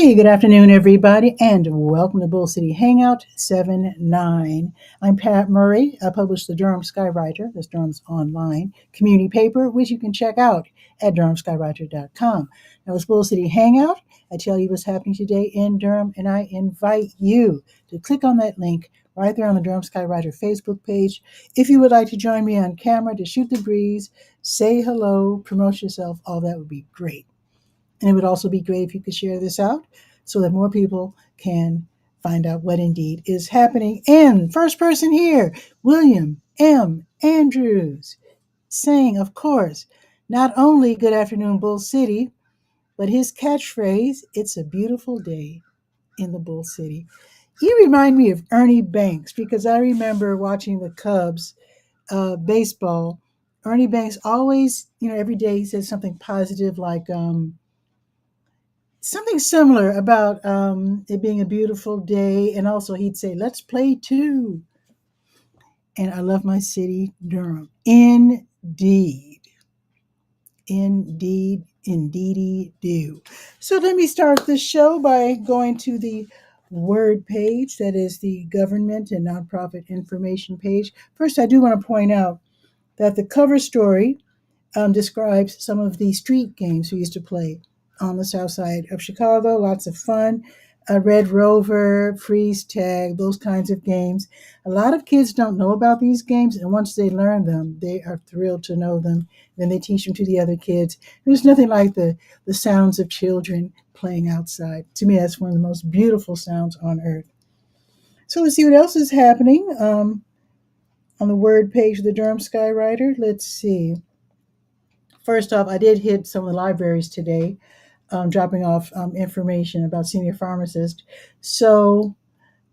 Hey, good afternoon, everybody, and welcome to Bull City Hangout 7-9. I'm Pat Murray. I publish the Durham Skywriter, that's Durham's online community paper, which you can check out at durhamskywriter.com. Now, it's Bull City Hangout. I tell you what's happening today in Durham, and I invite you to click on that link right there on the Durham Skywriter Facebook page. If you would like to join me on camera to shoot the breeze, say hello, promote yourself, all that would be great. And it would also be great if you could share this out so that more people can find out what indeed is happening. And first person here, William M. Andrews, saying, of course, not only good afternoon, Bull City, but his catchphrase, it's a beautiful day in the Bull City. You remind me of Ernie Banks because I remember watching the Cubs baseball. Ernie Banks always, every day he said something positive like, something similar about it being a beautiful day. And also, he'd say, let's play too. And I love my city, Durham. Indeed. Indeed. Indeedy do. So let me start the show by going to the word page, that is the government and nonprofit information page. First, I do want to point out that the cover story describes some of the street games we used to play on the south side of Chicago. Lots of fun. Red Rover, freeze tag, those kinds of games. A lot of kids don't know about these games, and once they learn them, they are thrilled to know them. Then they teach them to the other kids. There's nothing like the sounds of children playing outside. To me, that's one of the most beautiful sounds on earth. So let's see what else is happening on the word page of the Durham Skywriter. Let's see. First off, I did hit some of the libraries today, dropping off information about senior pharmacists. So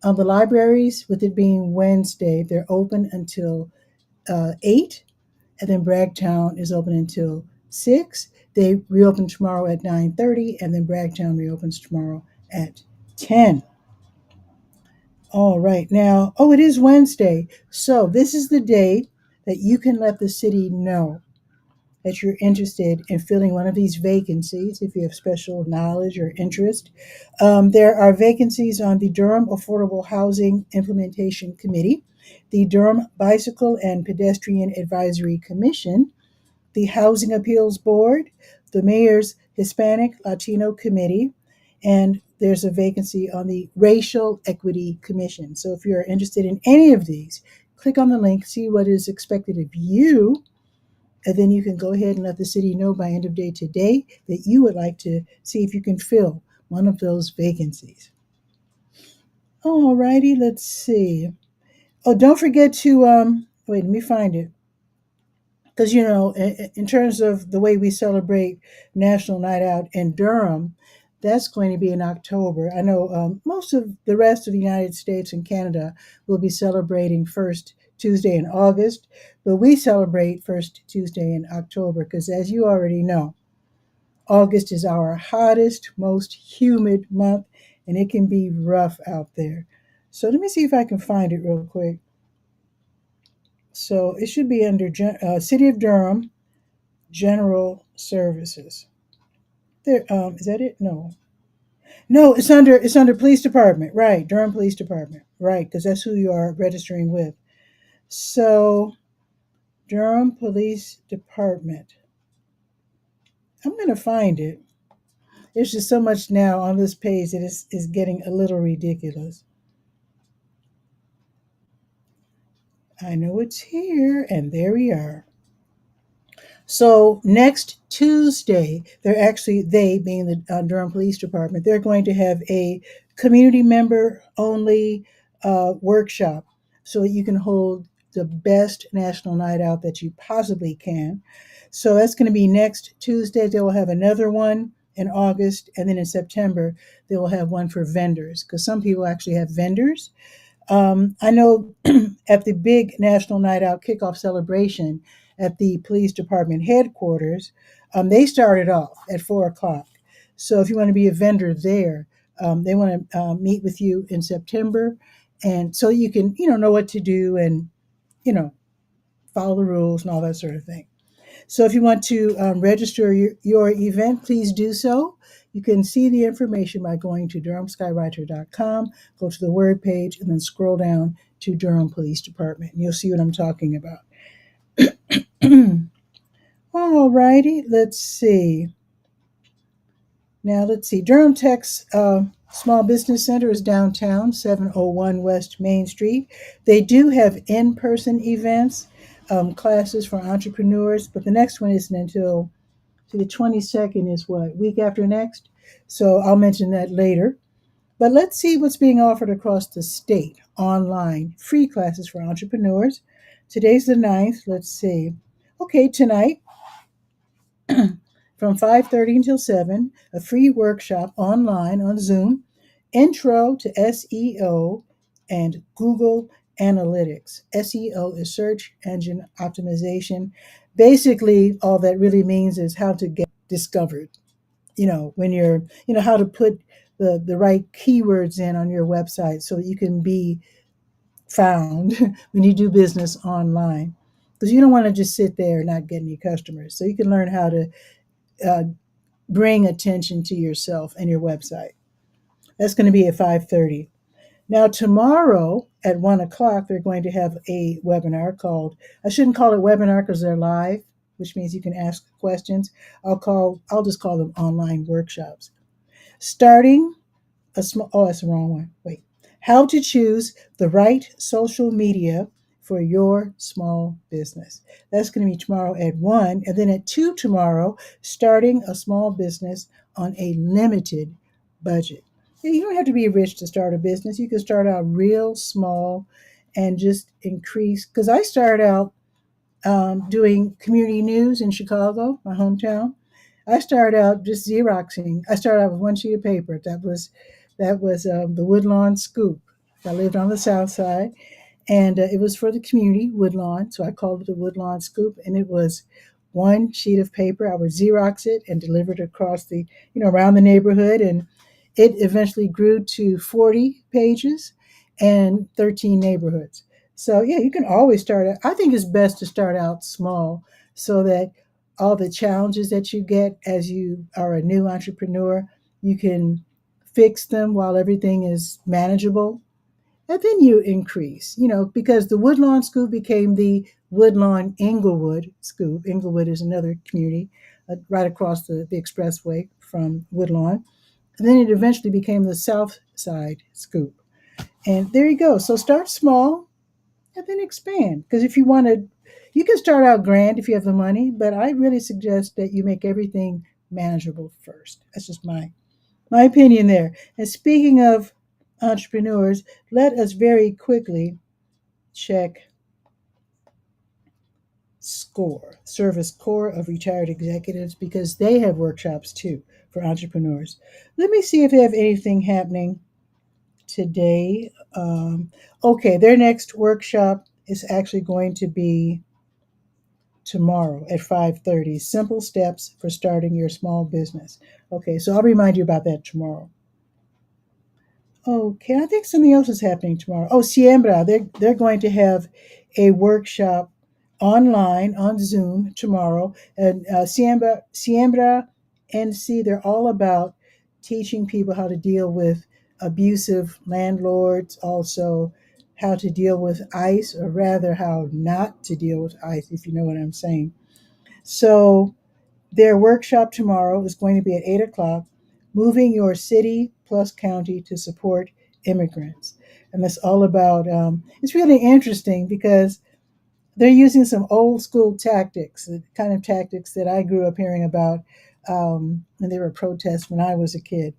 the libraries, with it being Wednesday, they're open until 8, and then Bragtown is open until 6. They reopen tomorrow at 9:30, and then Bragtown reopens tomorrow at 10. All right, now, it is Wednesday. So this is the day that you can let the city know that you're interested in filling one of these vacancies if you have special knowledge or interest. There are vacancies on the Durham Affordable Housing Implementation Committee, the Durham Bicycle and Pedestrian Advisory Commission, the Housing Appeals Board, the Mayor's Hispanic Latino Committee, and there's a vacancy on the Racial Equity Commission. So if you're interested in any of these, click on the link, see what is expected of you, and then you can go ahead and let the city know by end of day today that you would like to see if you can fill one of those vacancies. All righty, let's see. Oh, don't forget to, wait, let me find it. Because, in terms of the way we celebrate National Night Out in Durham, that's going to be in October. I know most of the rest of the United States and Canada will be celebrating first Tuesday in August, but we celebrate first Tuesday in October because, as you already know, August is our hottest, most humid month, and it can be rough out there. So let me see if I can find it real quick. So it should be under City of Durham General Services. There, is that it? No. It's under Police Department, right? Durham Police Department, right? Because that's who you are registering with. So Durham Police Department. I'm gonna find it. There's just so much now on this page that is getting a little ridiculous. I know it's here, and there we are. So next Tuesday, they being the Durham Police Department, they're going to have a community member only workshop so that you can hold the best national night out that you possibly can. So that's going to be next Tuesday. They will have another one in August, and then in September, they will have one for vendors because some people actually have vendors. I know at the big National Night Out kickoff celebration at the police department headquarters, they started off at 4 o'clock. So if you want to be a vendor there, they want to meet with you in September, and so you can know what to do and you know follow the rules and all that sort of thing. So if you want to register your event, please do so. You can see the information by going to durhamskywriter.com, go to the word page, and then scroll down to Durham Police Department. And you'll see what I'm talking about. All righty, let's see. Now, let's see. Durham Tech's Small Business Center is downtown, 701 West Main Street. They do have in person events, classes for entrepreneurs, but the next one isn't until the 22nd, is what, week after next? So I'll mention that later. But let's see what's being offered across the state online. Free classes for entrepreneurs. Today's the 9th. Let's see. Okay, tonight from 5:30 until 7, a free workshop online on Zoom, Intro to SEO and Google Analytics. SEO is search engine optimization. Basically, all that really means is how to get discovered. When you're, how to put the right keywords in on your website so that you can be found when you do business online. Because you don't want to just sit there and not get any customers. So you can learn how to uh, bring attention to yourself and your website. That's going to be at 5:30. Now tomorrow at 1 o'clock, they're going to have a webinar called, I shouldn't call it webinar because they're live, which means you can ask questions. I'll just call them online workshops. Starting a small, oh, that's the wrong one. Wait. How to choose the right social media for your small business. That's going to be tomorrow at 1. And then at 2 tomorrow, starting a small business on a limited budget. You don't have to be rich to start a business. You can start out real small and just increase. Because I started out doing community news in Chicago, my hometown. I started out just Xeroxing. I started out with one sheet of paper. That was the Woodlawn Scoop. I lived on the South Side, and it was for the community, Woodlawn. So I called it the Woodlawn Scoop, and it was one sheet of paper. I would Xerox it and deliver it across around the neighborhood, and it eventually grew to 40 pages and 13 neighborhoods. So yeah, you can always start out. I think it's best to start out small so that all the challenges that you get as you are a new entrepreneur, you can fix them while everything is manageable. And then you increase, because the Woodlawn Scoop became the Woodlawn Inglewood Scoop. Inglewood is another community right across the expressway from Woodlawn. And then it eventually became the South Side Scoop. And there you go. So start small and then expand. Because if you want to, you can start out grand if you have the money, but I really suggest that you make everything manageable first. That's just my opinion there. And speaking of entrepreneurs, let us very quickly check SCORE, Service Corps of Retired Executives, because they have workshops too for entrepreneurs. Let me see if they have anything happening today. Okay, their next workshop is actually going to be tomorrow at 5:30. Simple steps for starting your small business. Okay, so I'll remind you about that tomorrow. Okay, I think something else is happening tomorrow. Oh, Siembra, they're going to have a workshop online on Zoom tomorrow, and Siembra NC. They're all about teaching people how to deal with abusive landlords, also how to deal with ICE, or rather, how not to deal with ICE, if you know what I'm saying. So their workshop tomorrow is going to be at 8 o'clock, moving your city plus county to support immigrants. And that's all about, it's really interesting because they're using some old school tactics, the kind of tactics that I grew up hearing about when there were protests when I was a kid.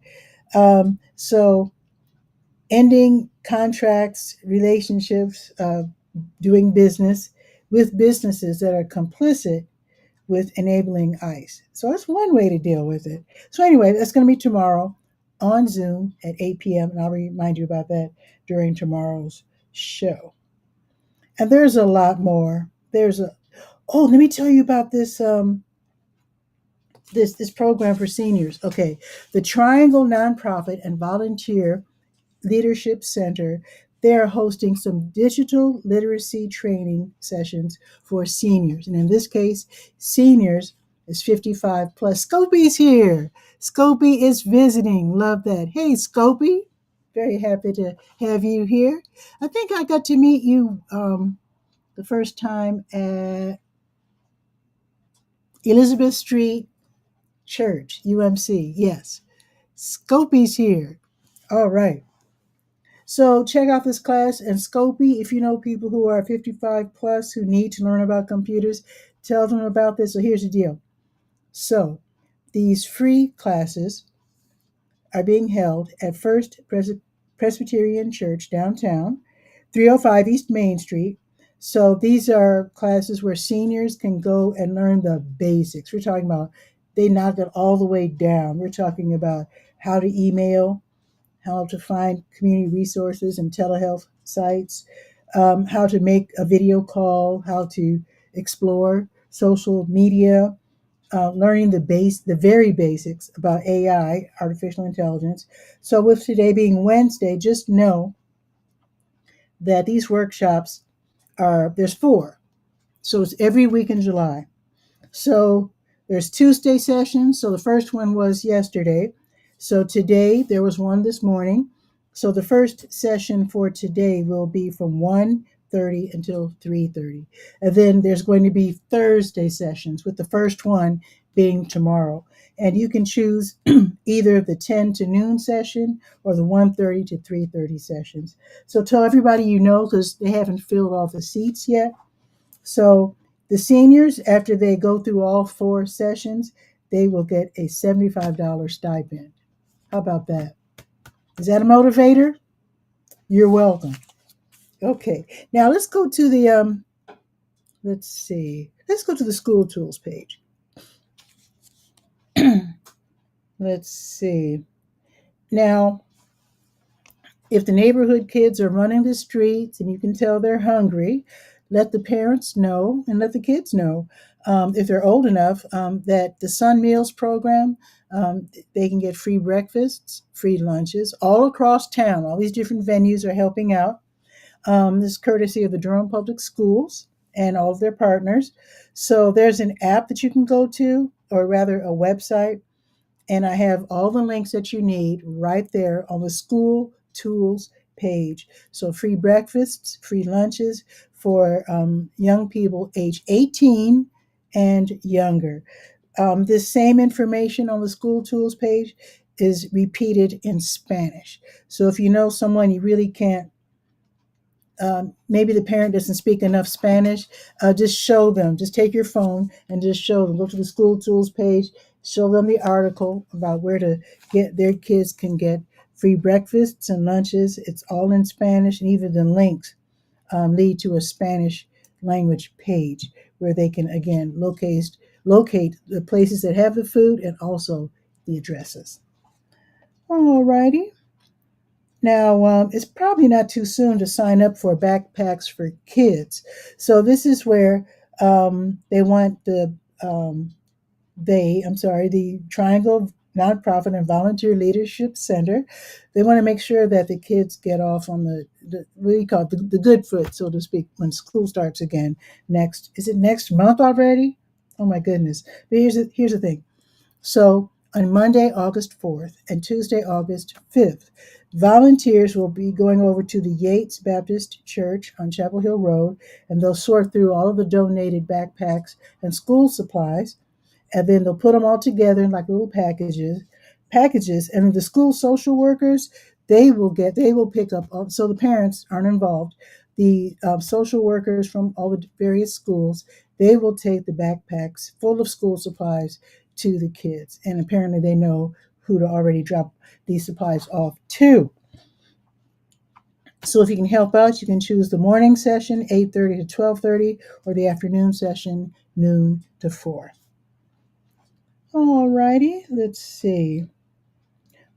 So ending contracts, relationships, doing business with businesses that are complicit with enabling ICE. So that's one way to deal with it. So anyway, that's going to be tomorrow on Zoom at 8 p.m. And I'll remind you about that during tomorrow's show. And there's a lot more. Let me tell you about this program for seniors. Okay, the Triangle Nonprofit and Volunteer Leadership Center, they're hosting some digital literacy training sessions for seniors. And in this case, seniors is 55 plus. Scopy's here. Scopy is visiting. Love that. Hey, Scopy. Very happy to have you here. I think I got to meet you the first time at Elizabeth Street Church, UMC. Yes. Scopy's here. All right. So check out this class and Scopy. If you know people who are 55 plus who need to learn about computers, tell them about this. So here's the deal. So these free classes are being held at First Presbyterian Church downtown, 305 East Main Street. So these are classes where seniors can go and learn the basics. We're talking about they knock it all the way down. We're talking about how to email, how to find community resources and telehealth sites, how to make a video call, how to explore social media, learning the very basics about AI, artificial intelligence. So with today being Wednesday, just know that these workshops there's four. So it's every week in July. So there's Tuesday sessions. So the first one was yesterday. So today there was one this morning. So the first session for today will be from 1:30 until 3:30. And then there's going to be Thursday sessions with the first one being tomorrow. And you can choose either the 10 to noon session or the 1:30 to 3:30 sessions. So tell everybody you know because they haven't filled all the seats yet. So the seniors, after they go through all four sessions, they will get a $75 stipend. How about that? Is that a motivator? You're welcome. Okay, now let's go to the let's see. Let's go to the school tools page. Let's see. Now, if the neighborhood kids are running the streets and you can tell they're hungry, let the parents know and let the kids know if they're old enough that the Sun Meals program, they can get free breakfasts, free lunches all across town. All these different venues are helping out. This is courtesy of the Durham Public Schools and all of their partners. So there's an app that you can go to, or rather a website, and I have all the links that you need right there on the school tools page. So free breakfasts, free lunches for young people age 18 and younger. This same information on the school tools page is repeated in Spanish. So if you know someone you really can't, maybe the parent doesn't speak enough Spanish, just show them. Just take your phone and just show them. Go to the school tools page, show them the article about where to get their kids can get free breakfasts and lunches. It's all in Spanish, and even the links lead to a Spanish language page where they can again locate the places that have the food and also the addresses. All righty. Now, it's probably not too soon to sign up for backpacks for kids. So this is where they want the Triangle Nonprofit and Volunteer Leadership Center. They want to make sure that the kids get off on the what do you call it, the good foot, so to speak, when school starts again next. Is it next month already? Oh my goodness. But here's the thing. So on Monday, August 4th and Tuesday, August 5th, volunteers will be going over to the Yates Baptist Church on Chapel Hill Road, and they'll sort through all of the donated backpacks and school supplies, and then they'll put them all together in like little packages, and the school social workers they will pick up, so the parents aren't involved. The social workers from all the various schools, they will take the backpacks full of school supplies to the kids, and apparently they know who to already drop these supplies off to. So if you can help out, you can choose the morning session, 8:30 to 12:30, or the afternoon session, noon to 4. All righty, let's see.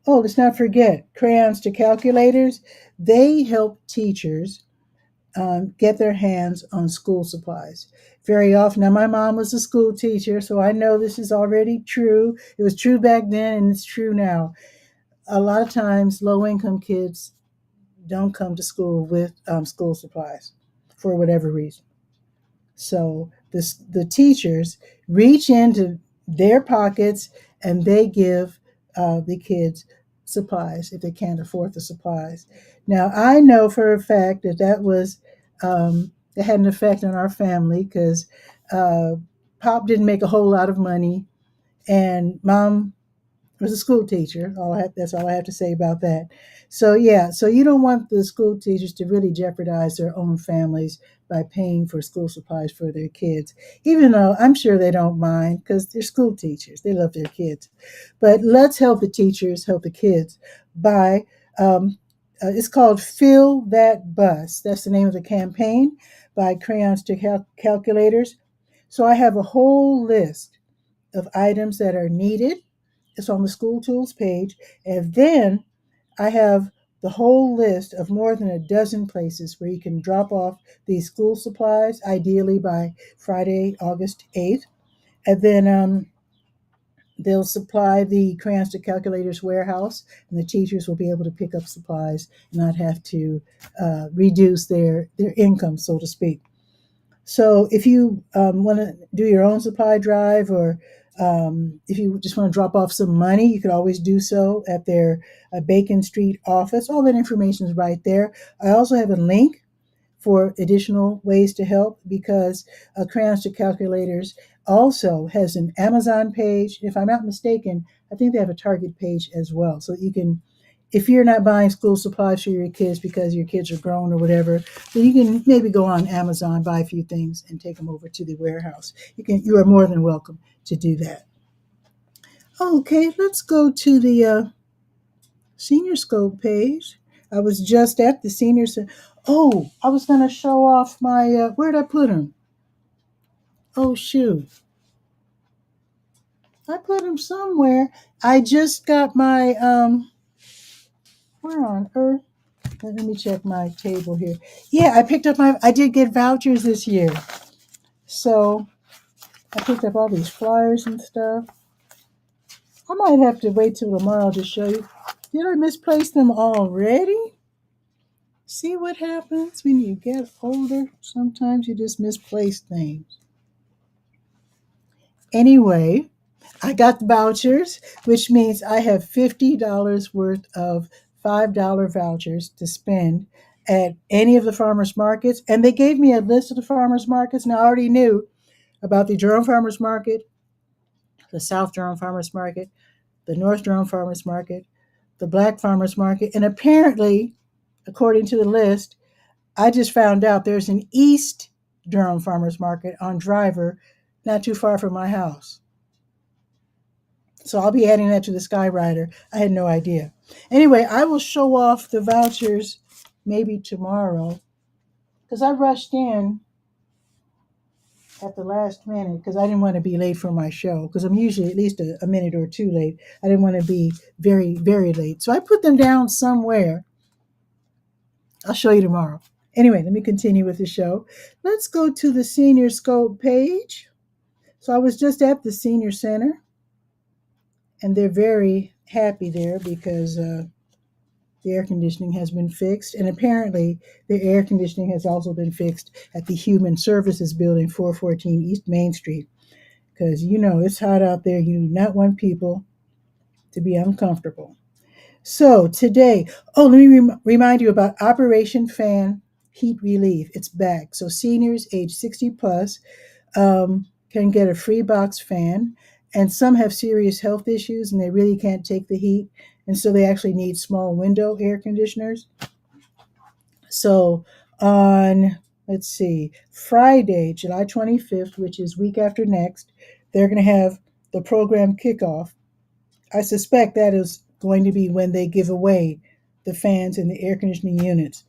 Oh, let's not forget crayons to calculators. They help teachers get their hands on school supplies. Very often, now my mom was a school teacher, so I know this is already true. It was true back then, and it's true now. A lot of times, low income kids don't come to school with school supplies for whatever reason. So the teachers reach into their pockets, and they give the kids supplies if they can't afford the supplies. Now, I know for a fact that that had an effect on our family because uh, Pop didn't make a whole lot of money, and Mom was a school teacher. That's all I have to say about that. So yeah, so you don't want the school teachers to really jeopardize their own families by paying for school supplies for their kids, even though I'm sure they don't mind because they're school teachers. They love their kids. But let's help the teachers help the kids by, it's called Fill That Bus. That's the name of the campaign by Crayons to Calculators. So I have a whole list of items that are needed. It's on the school tools page. And then I have the whole list of more than a dozen places where you can drop off these school supplies, ideally by Friday, August 8th. And then they'll supply the Crayons to Calculators warehouse, and the teachers will be able to pick up supplies and not have to reduce their income, so to speak. So if you want to do your own supply drive, or if you just want to drop off some money, you could always do so at their Bacon Street office. All that information is right there. I also have a link for additional ways to help because Crayons to Calculators also has an Amazon page. If I'm not mistaken, I think they have a Target page as well. So you can, if you're not buying school supplies for your kids because your kids are grown or whatever, then you can maybe go on Amazon, buy a few things, and take them over to the warehouse. You are more than welcome to do that. Okay, let's go to the Senior Scope page. I was just at the senior. Oh, I was going to show off my. Where'd I put them? Oh, shoot. I put them somewhere. I just got my. Where on earth? Let me check my table here. Yeah, I picked up my. I did get vouchers this year. So I picked up all these flyers and stuff. I might have to wait till tomorrow to show you. Did I misplace them already? See what happens when you get older? Sometimes you just misplace things. Anyway, I got the vouchers, which means I have $50 worth of $5 vouchers to spend at any of the farmers markets. And they gave me a list of the farmers markets. And I already knew about the Durham Farmers Market, the South Durham Farmers Market, the North Durham Farmers Market, the Black Farmers Market. And apparently, according to the list, I just found out there's an East Durham Farmers Market on Driver, not too far from my house. So I'll be adding that to the Skyrider. I had no idea. Anyway, I will show off the vouchers maybe tomorrow because I rushed in at the last minute because I didn't want to be late for my show because I'm usually at least a minute or two late. I didn't want to be very, very late. So I put them down somewhere. I'll show you tomorrow. Anyway, let me continue with the show. Let's go to the Senior Scope page. So I was just at the Senior Center, and they're very happy there because the air conditioning has been fixed, and apparently the air conditioning has also been fixed at the Human Services Building, 414 East Main Street, because you know it's hot out there. You do not want people to be uncomfortable. So today, oh, let me remind you about Operation Fan Heat Relief. It's back. So seniors age 60 plus can get a free box fan, and some have serious health issues and they really can't take the heat, and so they actually need small window air conditioners. So on, let's see, Friday, July 25th, which is week after next, they're going to have the program kickoff. I suspect that is going to be when they give away the fans and the air conditioning units.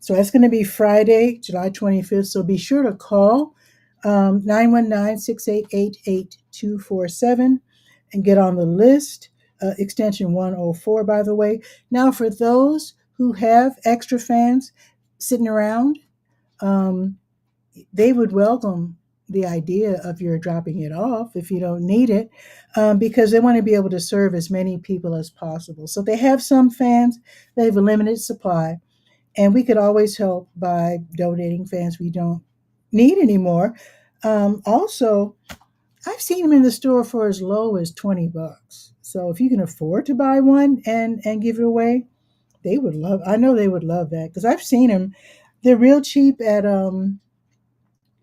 So that's going to be Friday, July 25th. So be sure to call 919-688-8247 and get on the list, extension 104, by the way. Now, for those who have extra fans sitting around, um, they would welcome the idea of your dropping it off if you don't need it, because they want to be able to serve as many people as possible. So they have some fans, they have a limited supply, and we could always help by donating fans we don't need anymore. Also, I've seen them in the store for as low as $20. So if you can afford to buy one and give it away, they would love. I know they would love that because I've seen them. They're real cheap at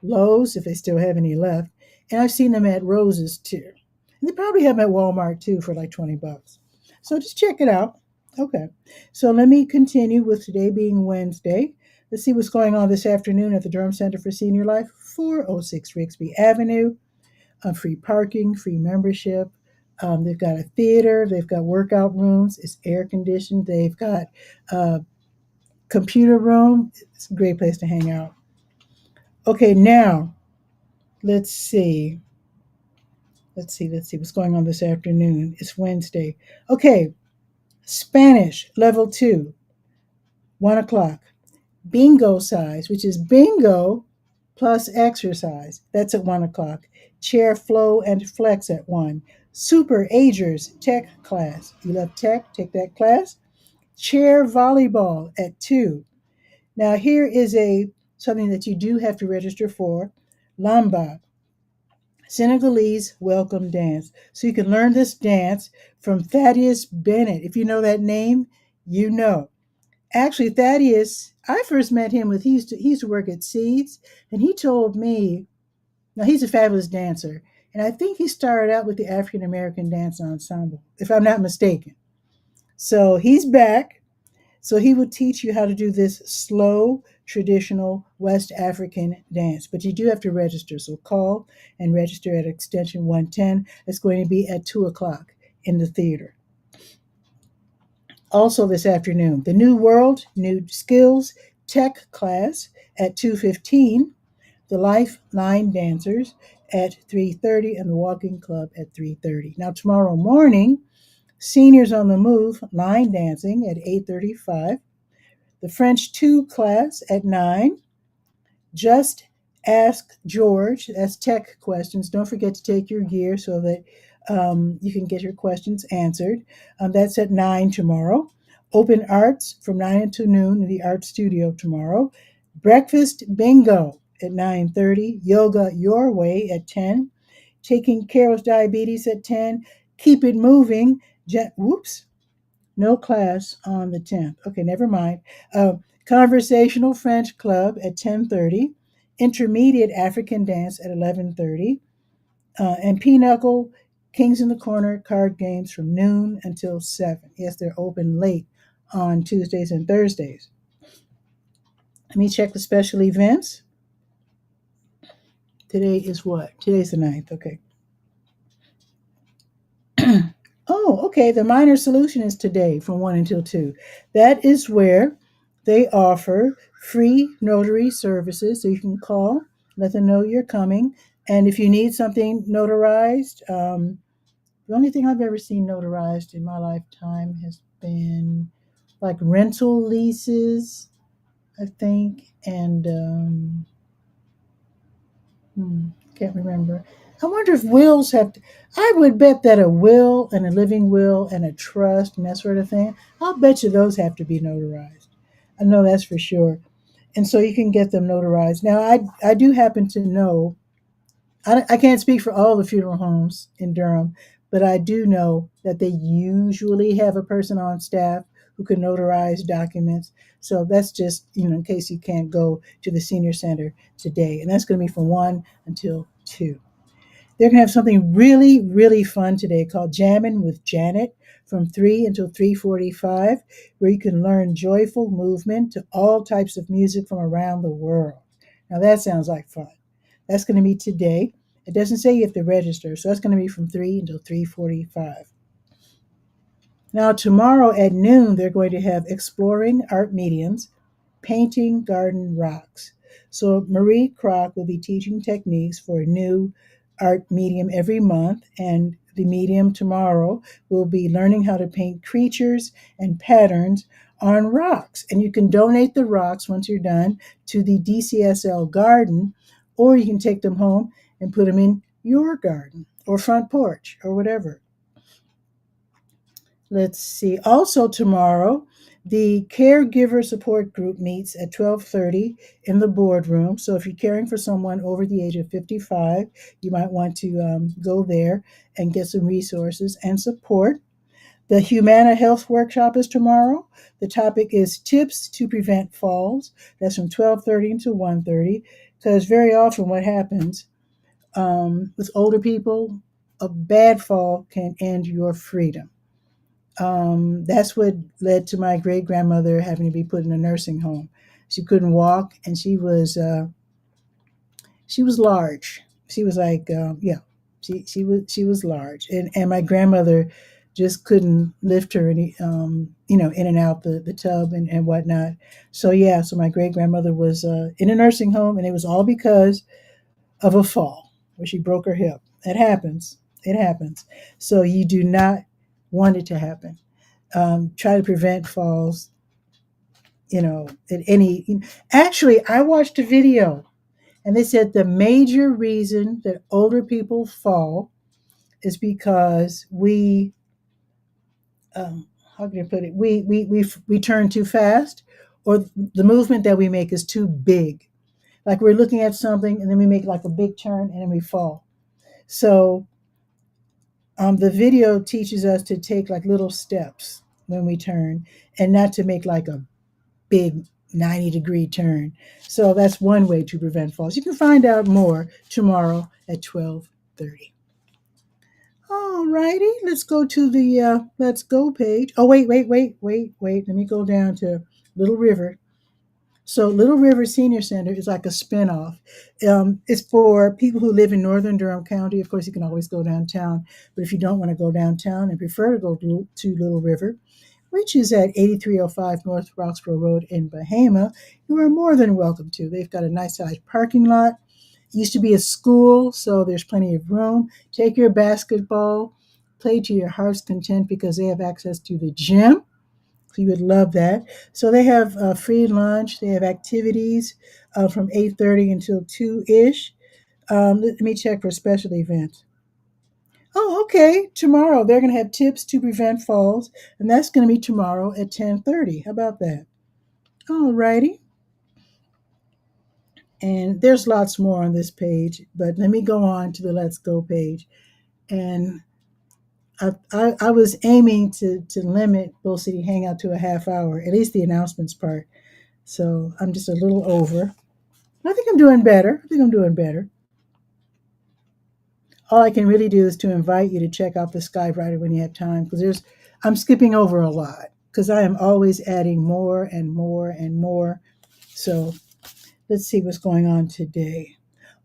Lowe's if they still have any left, and I've seen them at Rose's too. And they probably have them at Walmart too for like $20. So just check it out. Okay. So let me continue with today being Wednesday. Let's see what's going on this afternoon at the Durham Center for Senior Life, 406 Rigsby Avenue. Free parking, free membership. They've got a theater. They've got workout rooms. It's air conditioned. They've got a computer room. It's a great place to hang out. Okay, now let's see. Let's see what's going on this afternoon. It's Wednesday. Okay, Spanish level 2, 1 o'clock. Bingo size, which is bingo plus exercise. That's at 1 o'clock. Chair flow and flex at 1. Super Agers tech class. You love tech? Take that class. Chair volleyball at 2. Now here is a something that you do have to register for. Lamba, Senegalese welcome dance. So you can learn this dance from Thaddeus Bennett. If you know that name, you know. Actually, Thaddeus, I first met him with he used to work at Seeds, and he told me, now he's a fabulous dancer, and I think he started out with the African American Dance Ensemble, if I'm not mistaken. So he's back. So he will teach you how to do this slow, traditional West African dance. But you do have to register. So call and register at extension 110. It's going to be at 2 o'clock in the theater. Also this afternoon, the New World, New Skills Tech class at 2:15, the Lifeline Dancers at 3:30, and the Walking Club at 3:30. Now tomorrow morning, Seniors on the Move line dancing at 8:35, the French 2 class at 9, Just Ask George. That's tech questions. Don't forget to take your gear so that you can get your questions answered. That's at 9 tomorrow. Open Arts from 9 until noon in the Art Studio tomorrow. Breakfast Bingo at 9:30. Yoga Your Way at 10. Taking Care of Diabetes at 10. Keep It Moving. Whoops. No class on the 10th. Okay, never mind. Conversational French Club at 10:30. Intermediate African Dance at 11:30. And Pinochle Kings in the Corner card games from noon until 7. Yes, they're open late on Tuesdays and Thursdays. Let me check the special events. Today is what? Today's the 9th. Okay. Oh, okay. The minor solution is today from 1 until 2. That is where they offer free notary services. So you can call, let them know you're coming. And if you need something notarized, the only thing I've ever seen notarized in my lifetime has been like rental leases, I think, and can't remember. I wonder if wills have to. I would bet that a will and a living will and a trust and that sort of thing, I'll bet you those have to be notarized. I know that's for sure. And so you can get them notarized. Now, I do happen to know, I can't speak for all the funeral homes in Durham, but I do know that they usually have a person on staff who can notarize documents. So that's just, in case you can't go to the senior center today. And that's going to be from 1 until 2. They're going to have something really, really fun today called Jammin' with Janet from 3 until 3:45, where you can learn joyful movement to all types of music from around the world. Now that sounds like fun. That's going to be today. It doesn't say you have to register, so that's going to be from 3 until 3:45. Now tomorrow at noon, they're going to have Exploring Art Mediums, Painting Garden Rocks. So Marie Kroc will be teaching techniques for a new art medium every month, and the medium tomorrow will be learning how to paint creatures and patterns on rocks. And you can donate the rocks once you're done to the DCSL garden, or you can take them home and put them in your garden or front porch or whatever. Let's see. Also tomorrow, The caregiver support group meets at 12:30 in the boardroom. So if you're caring for someone over the age of 55, you might want to go there and get some resources and support. The Humana Health Workshop is tomorrow. The topic is tips to prevent falls. That's from 12:30 to 1:30. Because very often what happens with older people, a bad fall can end your freedom. That's what led to my great grandmother having to be put in a nursing home. She couldn't walk, and she was large. She was like yeah, she was large, and my grandmother just couldn't lift her any in and out the tub and whatnot. So yeah, so my great grandmother was in a nursing home, and it was all because of a fall where she broke her hip. It happens. It happens. So you do not want it to happen. Try to prevent falls, at any. Actually, I watched a video and they said the major reason that older people fall is because um, how can I put it? We turn too fast, or the movement that we make is too big. Like we're looking at something and then we make like a big turn and then we fall. So the video teaches us to take like little steps when we turn and not to make like a big 90-degree turn. So that's one way to prevent falls. You can find out more tomorrow at 12:30. All righty, let's go to the Let's Go page. Oh, wait. Let me go down to Little River. So Little River Senior Center is like a spinoff. It's for people who live in northern Durham County. Of course, you can always go downtown, but if you don't want to go downtown and prefer to go to Little River, which is at 8305 North Roxborough Road in Bahama, you are more than welcome to. They've got a nice sized parking lot. It used to be a school, so there's plenty of room. Take your basketball, play to your heart's content because they have access to the gym. So you would love that. So they have free lunch. They have activities from 8:30 until 2-ish. Let me check for special events. Oh, okay. Tomorrow they're going to have tips to prevent falls, and that's going to be tomorrow at 10:30. How about that? All righty. And there's lots more on this page, but let me go on to the Let's Go page. And I was aiming to limit Bull City Hangout to a half hour, at least the announcements part. So I'm just a little over. I think I'm doing better. I think I'm doing better. All I can really do is to invite you to check out the Skywriter when you have time, because I'm skipping over a lot because I am always adding more and more and more. So let's see what's going on today.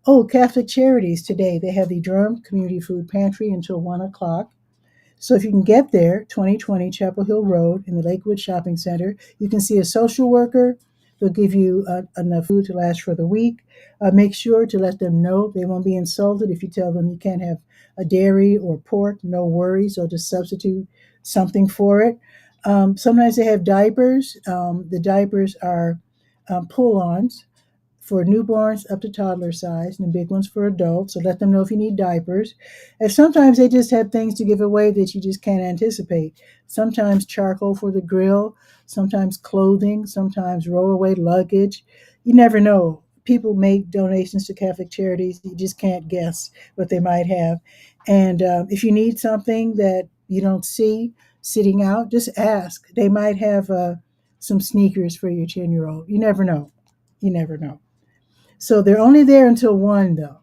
Oh, Catholic Charities today. They have the Durham Community Food Pantry until 1 o'clock. So if you can get there, 2020 Chapel Hill Road in the Lakewood Shopping Center, you can see a social worker. They'll give you enough food to last for the week. Make sure to let them know they won't be insulted if you tell them you can't have a dairy or pork. No worries. They'll just substitute something for it. Sometimes they have diapers. The diapers are pull-ons for newborns up to toddler size, and the big ones for adults. So let them know if you need diapers. And sometimes they just have things to give away that you just can't anticipate. Sometimes charcoal for the grill, sometimes clothing, sometimes rollaway luggage. You never know. People make donations to Catholic Charities. You just can't guess what they might have. And if you need something that you don't see sitting out, just ask. They might have some sneakers for your 10-year-old. You never know. You never know. So they're only there until 1, though.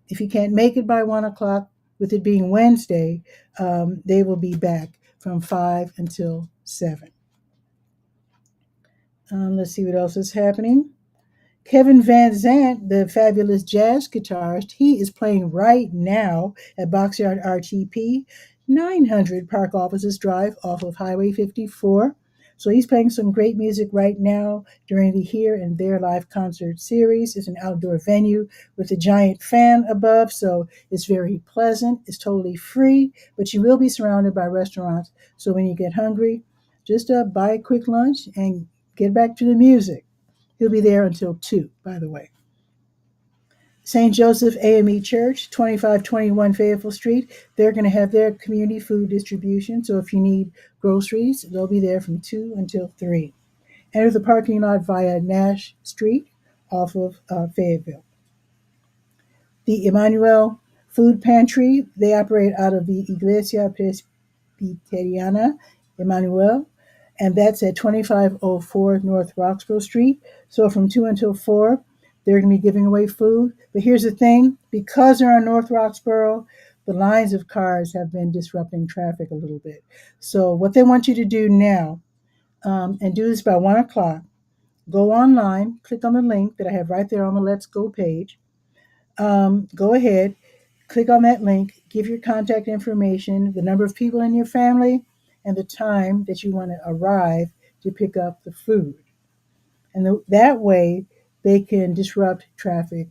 If you can't make it by 1 o'clock, with it being Wednesday, they will be back from 5 until 7. Let's see what else is happening. Kevin Van Zant, the fabulous jazz guitarist, he is playing right now at Boxyard RTP, 900 Park Offices Drive off of Highway 54. So he's playing some great music right now during the Here and There live concert series. It's an outdoor venue with a giant fan above, so it's very pleasant. It's totally free, but you will be surrounded by restaurants. So when you get hungry, just buy a quick lunch and get back to the music. He'll be there until 2, by the way. St. Joseph AME Church, 2521 Fayetteville Street, they're going to have their community food distribution. So if you need groceries, they'll be there from 2 until 3. Enter the parking lot via Nash Street off of Fayetteville. The Emmanuel Food Pantry, they operate out of the Iglesia Presbyteriana Emmanuel, and that's at 2504 North Roxborough Street. So from 2 until 4, they're going to be giving away food. But here's the thing, because they're on North Roxborough, the lines of cars have been disrupting traffic a little bit. So what they want you to do now, and do this by 1 o'clock, go online, click on the link that I have right there on the Let's Go page. Go ahead, click on that link, give your contact information, the number of people in your family, and the time that you want to arrive to pick up the food. And that way, they can disrupt traffic,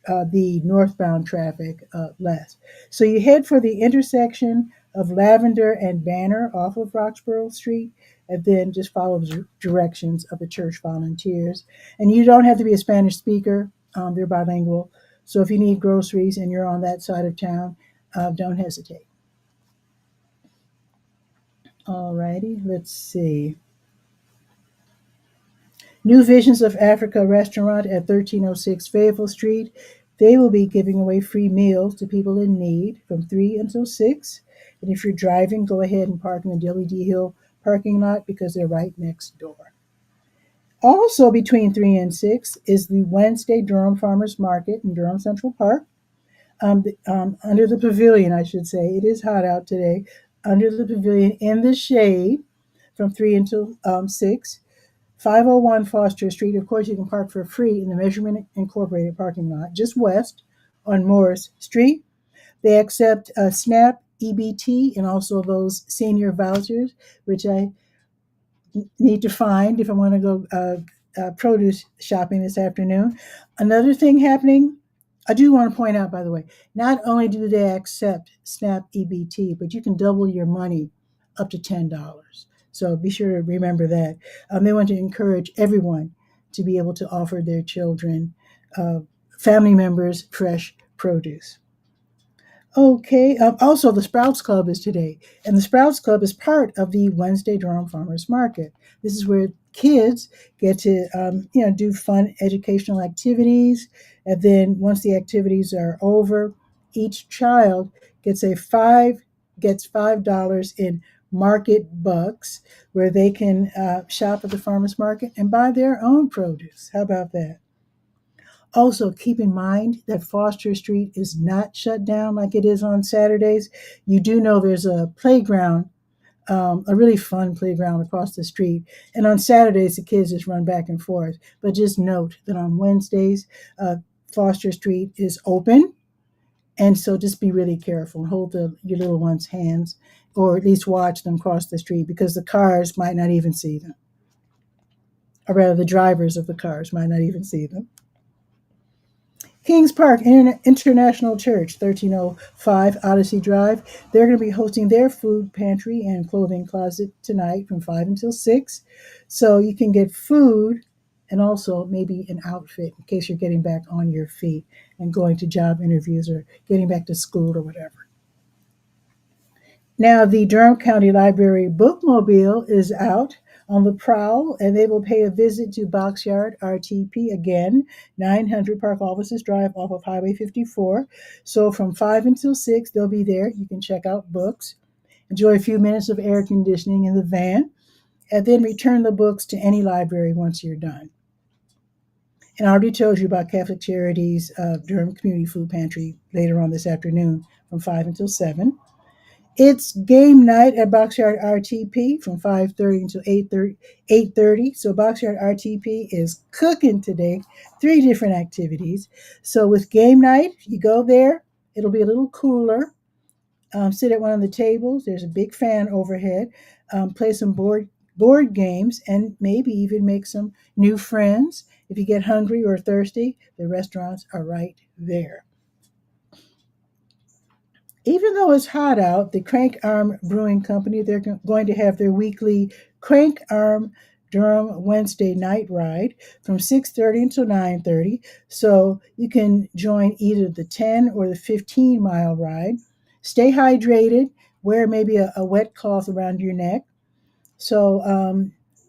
the northbound traffic, less. So you head for the intersection of Lavender and Banner off of Roxborough Street, and then just follow the directions of the church volunteers. And you don't have to be a Spanish speaker, they're bilingual. So if you need groceries and you're on that side of town, don't hesitate. Alrighty, let's see. New Visions of Africa restaurant at 1306 Fayetteville Street. They will be giving away free meals to people in need from 3 until 6. And if you're driving, go ahead and park in the Dilly D Hill parking lot because they're right next door. Also between 3 and 6 is the Wednesday Durham Farmers Market in Durham Central Park. Under the pavilion, I should say. It is hot out today. Under the pavilion in the shade from 3 until 6. 501 Foster Street. Of course, you can park for free in the Measurement Incorporated parking lot, just west on Morris Street. They accept SNAP, EBT, and also those senior vouchers, which I need to find if I want to go produce shopping this afternoon. Another thing happening, I do want to point out, by the way, not only do they accept SNAP EBT, but you can double your money up to $10. So be sure to remember that. They want to encourage everyone to be able to offer their children, family members, fresh produce. Okay. Also, the Sprouts Club is today, and the Sprouts Club is part of the Wednesday Durham Farmers Market. This is where kids get to, do fun educational activities, and then once the activities are over, each child gets $5 in market bucks, where they can shop at the farmers market and buy their own produce. How about that? Also, keep in mind that Foster Street is not shut down like it is on Saturdays. You do know there's a playground, a really fun playground across the street. And on Saturdays, the kids just run back and forth. But just note that on Wednesdays, Foster Street is open. And so just be really careful and hold your little ones' hands, or at least watch them cross the street, because the cars might not even see them. Or rather, the drivers of the cars might not even see them. Kings Park International Church, 1305 Odyssey Drive. They're going to be hosting their food pantry and clothing closet tonight from 5 until 6. So you can get food and also maybe an outfit in case you're getting back on your feet and going to job interviews or getting back to school or whatever. Now, the Durham County Library Bookmobile is out on the prowl, and they will pay a visit to Boxyard RTP again, 900 Park Offices Drive off of Highway 54. So from 5 until 6, they'll be there. You can check out books, enjoy a few minutes of air conditioning in the van, and then return the books to any library once you're done. And I already told you about Catholic Charities Durham Community Food Pantry later on this afternoon from 5 until 7. It's game night at Boxyard RTP from 5:30 until 8:30. So Boxyard RTP is cooking today. 3 different activities. So with game night, you go there. It'll be a little cooler. Sit at one of the tables. There's a big fan overhead. Play some board games and maybe even make some new friends. If you get hungry or thirsty, the restaurants are right there. Even though it's hot out, the Crank Arm Brewing Company, they're going to have their weekly Crank Arm Durham Wednesday night ride from 6:30 until 9:30. So you can join either the 10 or the 15-mile ride. Stay hydrated. Wear maybe a wet cloth around your neck. So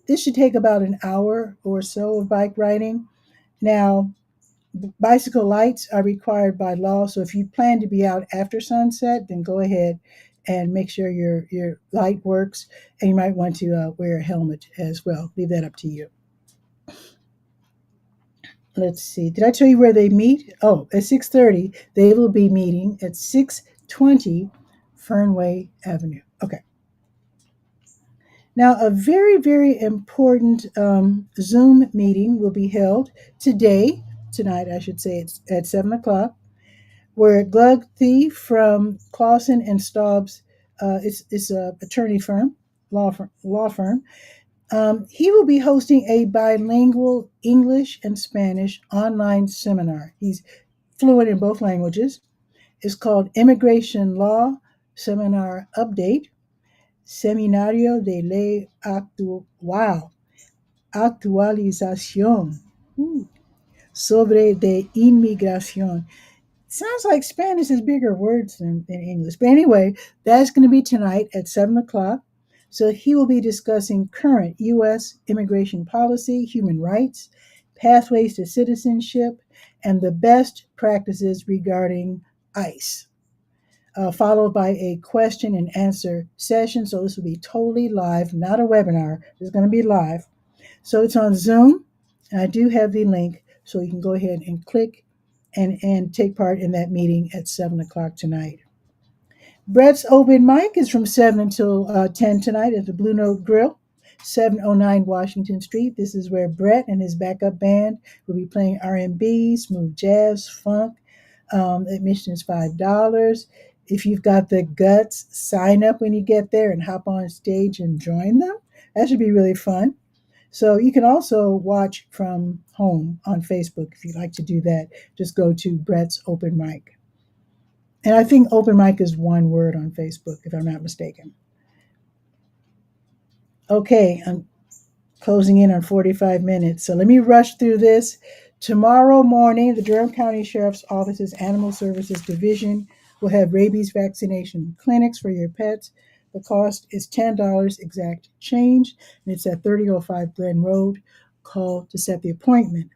this should take about an hour or so of bike riding. Now, bicycle lights are required by law. So if you plan to be out after sunset, then go ahead and make sure your light works. And you might want to wear a helmet as well. Leave that up to you. Let's see. Did I tell you where they meet? Oh, at 6:30, they will be meeting at 620 Fernway Avenue. Okay. Now, a very, very important Zoom meeting will be held tonight, I should say, it's at 7 o'clock, where Glugthy from Clausen and Staub's, it's a attorney firm, law firm. He will be hosting a bilingual English and Spanish online seminar. He's fluent in both languages. It's called Immigration Law Seminar Update, Seminario de Ley Actualización sobre de Inmigración. Sounds like Spanish is bigger words than English. But anyway, that's going to be tonight at 7 o'clock. So he will be discussing current U.S. immigration policy, human rights, pathways to citizenship, and the best practices regarding ICE, followed by a question and answer session. So this will be totally live, not a webinar. It's going to be live. So it's on Zoom. And I do have the link, so you can go ahead and click and take part in that meeting at 7 o'clock tonight. Brett's open mic is from 7 until 10 tonight at the Blue Note Grill, 709 Washington Street. This is where Brett and his backup band will be playing R&B, smooth jazz, funk. Admission is $5. If you've got the guts, sign up when you get there and hop on stage and join them. That should be really fun. So you can also watch from home on Facebook if you'd like to do that. Just go to Brett's Open Mic. And I think open mic is one word on Facebook, if I'm not mistaken. Okay, I'm closing in on 45 minutes. So let me rush through this. Tomorrow morning, the Durham County Sheriff's Office's Animal Services Division will have rabies vaccination clinics for your pets. The cost is $10 exact change, and it's at 3005 Glen Road. Call to set the appointment.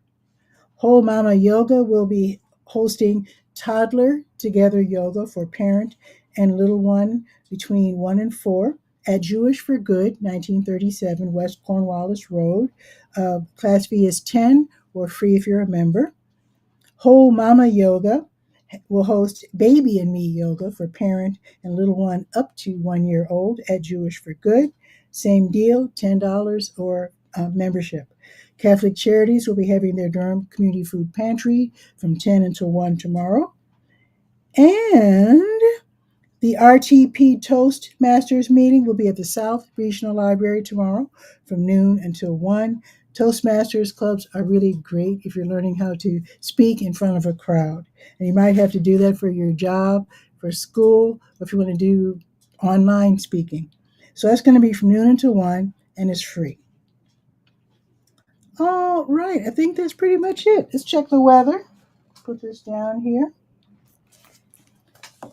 Whole Mama Yoga will be hosting toddler together yoga for parent and little one between 1 and 4 at Jewish for Good, 1937 West Cornwallis Road. Class fee is 10 or free if you're a member. Whole Mama Yoga will host Baby and Me Yoga for parent and little one up to 1 year old at Jewish for Good. Same deal, $10 or membership. Catholic Charities will be having their Durham Community Food Pantry from 10 until 1 tomorrow. And the RTP Toastmasters meeting will be at the South Regional Library tomorrow from noon until 1. Toastmasters clubs are really great if you're learning how to speak in front of a crowd. And you might have to do that for your job, for school, or if you want to do online speaking. So that's going to be from noon until 1, and it's free. All right, I think that's pretty much it. Let's check the weather. Put this down here.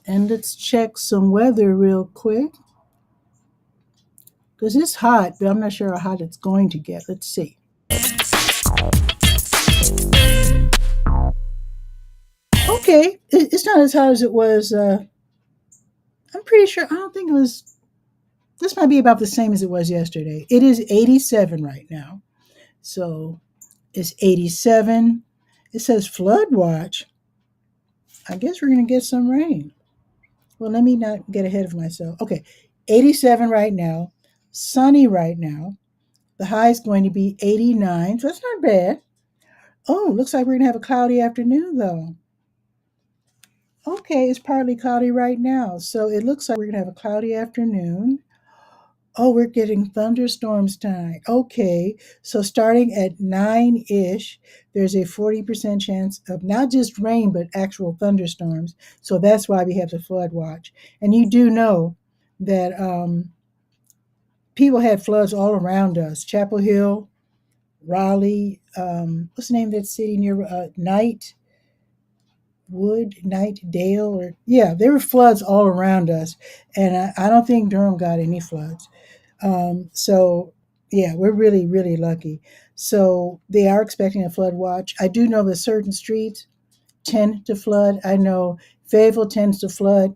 And let's check some weather real quick. Because it's hot, but I'm not sure how hot it's going to get. Let's see. Okay, it's not as hot as it was. I'm pretty sure, I don't think it was, this might be about the same as it was yesterday. It is 87 right now. So it's 87. It says flood watch. I guess we're going to get some rain. Well, let me not get ahead of myself. Okay, 87 right now, sunny right now. The high is going to be 89, so that's not bad. Oh, looks like we're going to have a cloudy afternoon, though. Okay, it's partly cloudy right now, so it looks like we're going to have a cloudy afternoon. Oh, we're getting thunderstorms tonight. Okay, so starting at 9-ish, there's a 40% chance of not just rain, but actual thunderstorms. So that's why we have the flood watch. And you do know that people had floods all around us. Chapel Hill, Raleigh, what's the name of that city near Night Dale, or yeah, there were floods all around us, and I don't think Durham got any floods. So yeah, we're really really lucky. So they are expecting a flood watch. I do know that certain streets tend to flood. I know Fayetteville tends to flood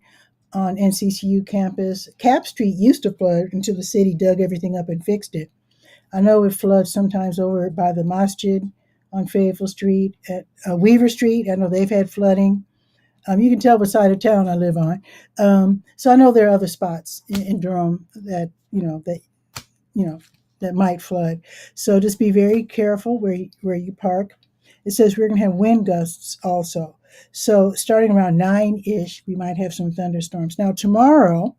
on NCCU campus. Cap Street used to flood until the city dug everything up and fixed it. I know it floods sometimes over by the masjid on Fayetteville Street. At Weaver Street, I know they've had flooding. You can tell what side of town I live on. So I know there are other spots in Durham that you know that might flood. So just be very careful where you park. It says we're going to have wind gusts also. So starting around 9-ish, we might have some thunderstorms. Now tomorrow,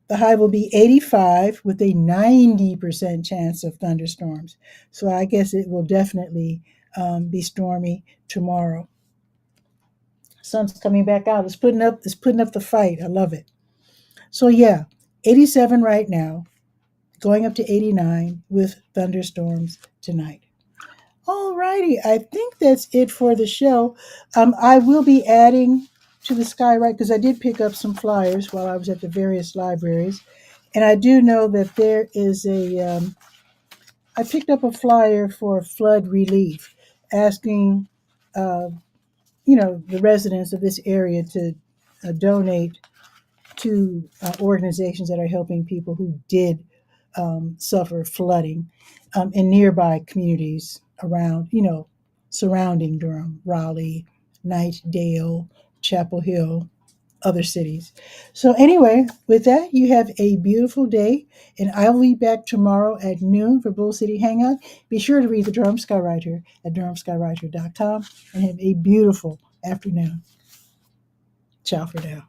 the high will be 85 with a 90% chance of thunderstorms. So I guess it will definitely be stormy tomorrow. Sun's coming back out. It's putting up the fight. I love it. So yeah, 87 right now, going up to 89 with thunderstorms tonight. Alrighty, I think that's it for the show. I will be adding to the Skywrite because I did pick up some flyers while I was at the various libraries, and I do know that there is I picked up a flyer for flood relief, asking, uh, the residents of this area to donate to organizations that are helping people who did suffer flooding in nearby communities around, surrounding Durham, Raleigh, Knightdale, Chapel Hill, other cities. So, anyway, with that, you have a beautiful day, and I'll be back tomorrow at noon for Bull City Hangout. Be sure to read the Durham Skywriter at durhamskywriter.com and have a beautiful afternoon. Ciao for now.